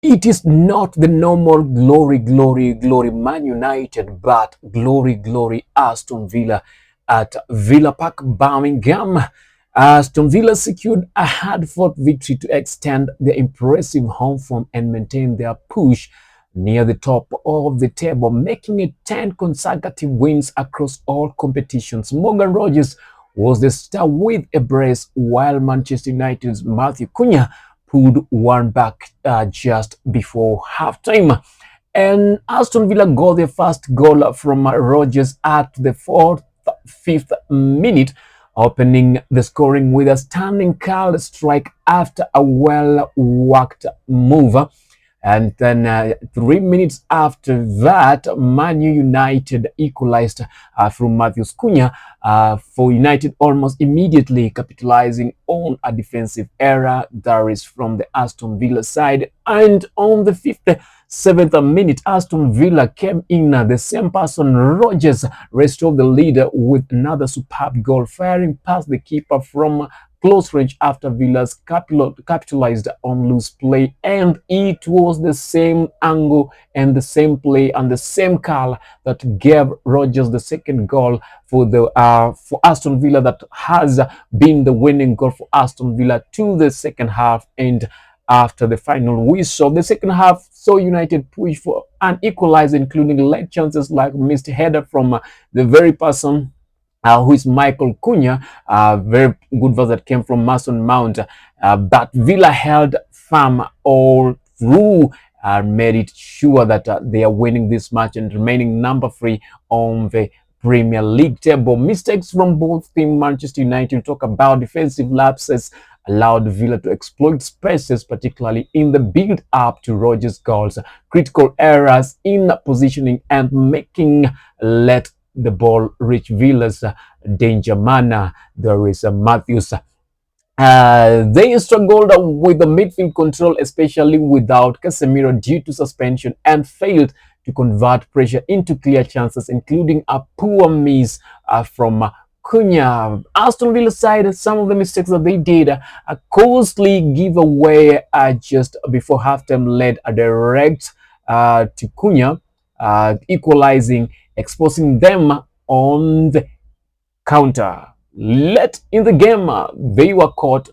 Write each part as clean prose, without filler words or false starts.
It is not the normal glory, glory, glory Man United, but glory, glory Aston Villa at Villa Park, Birmingham. Aston Villa secured a hard-fought victory to extend their impressive home form and maintain their push near the top of the table, making it 10 consecutive wins across all competitions. Morgan Rogers was the star with a brace, while Manchester United's Matthew Cunha pulled one back just before halftime. And Aston Villa got their first goal from Rogers at the 5th minute, opening the scoring with a stunning curl strike after a well-worked move. And then 3 minutes after that, Man United equalized from Matthew Cunha for United almost immediately, capitalizing on a defensive error that is from the Aston Villa side. And on the 57th minute, Aston Villa came in. The same person, Rogers, restored the lead with another superb goal, firing past the keeper from close range after Villa's capitalized on loose play, and it was the same angle and the same play and the same call that gave Rogers the second goal for Aston Villa, that has been the winning goal for Aston Villa to the second half. And after the final whistle, the second half saw United push for an equalizer, including late chances like missed header from the very person who is Michael Cunha, very good verse that came from Mason Mount. But Villa held firm all through and made it sure that they are winning this match and remaining number 3 on the Premier League table. Mistakes from both teams. Manchester United, talk about defensive lapses, allowed Villa to exploit spaces, particularly in the build-up to Rogers' goals. Critical errors in positioning and making let the ball reach Villa's danger manner. There is Matthews. They struggled with the midfield control, especially without Casemiro due to suspension, and failed to convert pressure into clear chances, including a poor miss from Cunha. Aston Villa side, some of the mistakes that they did, a costly giveaway just before halftime led a direct to Cunha, equalizing, exposing them on the counter. Late in the game, they were caught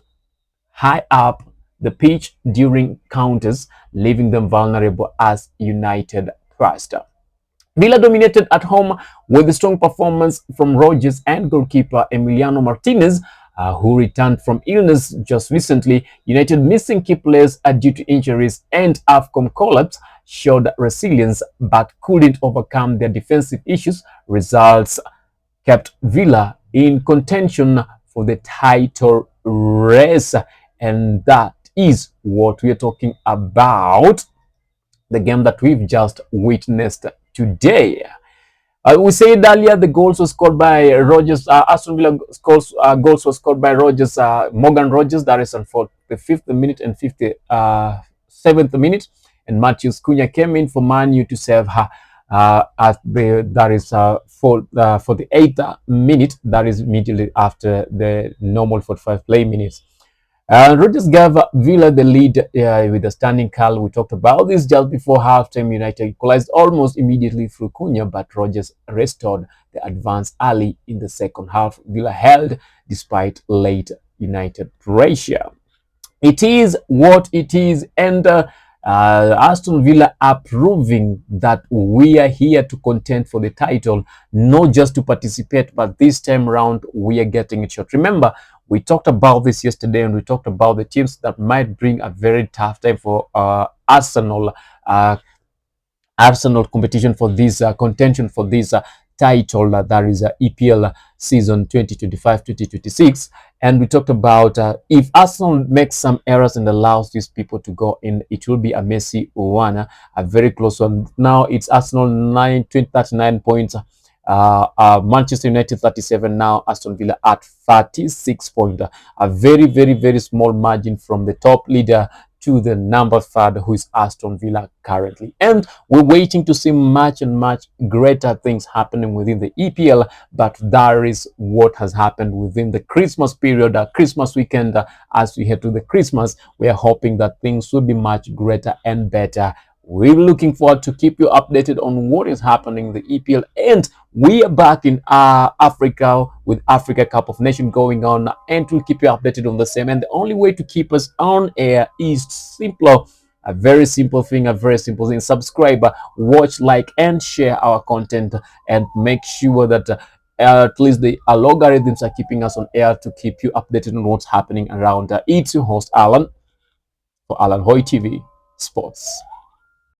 high up the pitch during counters, leaving them vulnerable as United pressed. Villa dominated at home with a strong performance from Rogers and goalkeeper Emiliano Martinez, who returned from illness just recently. United missing key players due to injuries and AFCON collapse showed resilience but couldn't overcome their defensive issues. Results kept Villa in contention for the title race, and that is what we are talking about, the game that we've just witnessed today. We said earlier the goals were scored by Rogers. Aston Villa goals were scored by Rogers, Morgan Rogers, that is for the 5th minute and 57th minute, and Matheus Cunha came in for Man U to save her for the 8th minute, that is immediately after the normal 45 play minutes. Rogers gave Villa the lead with a standing call. We talked about this just before halftime. United equalized almost immediately through Cunha, but Rogers restored the advance early in the second half. Villa held despite late United pressure. It is what it is, and Aston Villa are proving that we are here to contend for the title, not just to participate, but this time around we are getting it short. Remember, we talked about this yesterday, and we talked about the teams that might bring a very tough time for Arsenal competition for this contention for this title, that is EPL season 2025-2026. And we talked about if Arsenal makes some errors and allows these people to go in, it will be a messy one, a very close one. Now it's Arsenal 39 points, Manchester United 37, now Aston Villa at 36 points. A very, very, very small margin from the top leader to the number third, who is Aston Villa currently. And we're waiting to see much and much greater things happening within the EPL, but that is what has happened within the Christmas period, Christmas weekend. As we head to the Christmas, we are hoping that things will be much greater and better. We're looking forward to keep you updated on what is happening in the EPL, and we are back in Africa with Africa Cup of Nations going on, and we'll keep you updated on the same. And the only way to keep us on air is simpler. A very simple thing, a very simple thing. Subscribe, watch, like, and share our content, and make sure that at least the algorithms are keeping us on air to keep you updated on what's happening around. It's your host, Alan, for Alan Hoy TV Sports.